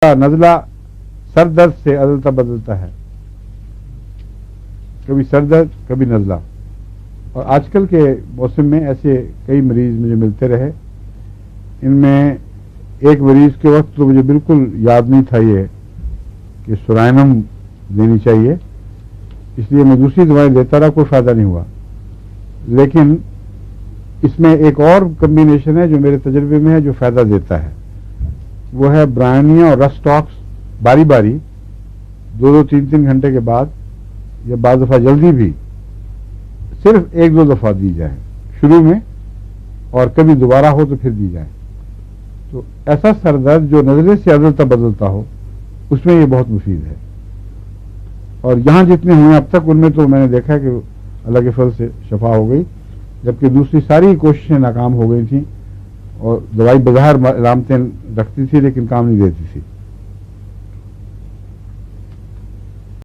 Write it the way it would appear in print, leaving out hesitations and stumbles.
नज़ला sir दर्द से अदलता बदलता है, कभी सर दर्द कभी नज़ला। और आजकल के मौसम में ऐसे कई मरीज़ मुझे मिलते रहे। इनमें एक मरीज़ के वक्त तो मुझे बिल्कुल याद नहीं था ये कि सुराइनम देनी चाहिए, इसलिए मैं दूसरी दवाएं देता रहा, कोई फ़ायदा नहीं हुआ। लेकिन इसमें एक और कम्बिनेशन है जो मेरे तजर्बे में है, जो फ़ायदा देता है। वो है ब्रायनिया और रस्टॉक्स बारी बारी 2-2, 3-3 घंटे के बाद या बाद दफ़ा जल्दी भी सिर्फ 1-2 दफ़ा दी जाए शुरू में, और कभी दोबारा हो तो फिर दी जाए। तो ऐसा सरदर्द जो नज़ले से अदलता बदलता हो, उसमें ये बहुत मुफीद है। और यहाँ जितने हुए अब तक उनमें तो मैंने देखा कि अल्लाह के फजल से शफा हो गई, जबकि दूसरी सारी कोशिशें नाकाम हो गई थी और दवाई बज़ाहिर अलामतें रखती थी लेकिन काम नहीं देती थी।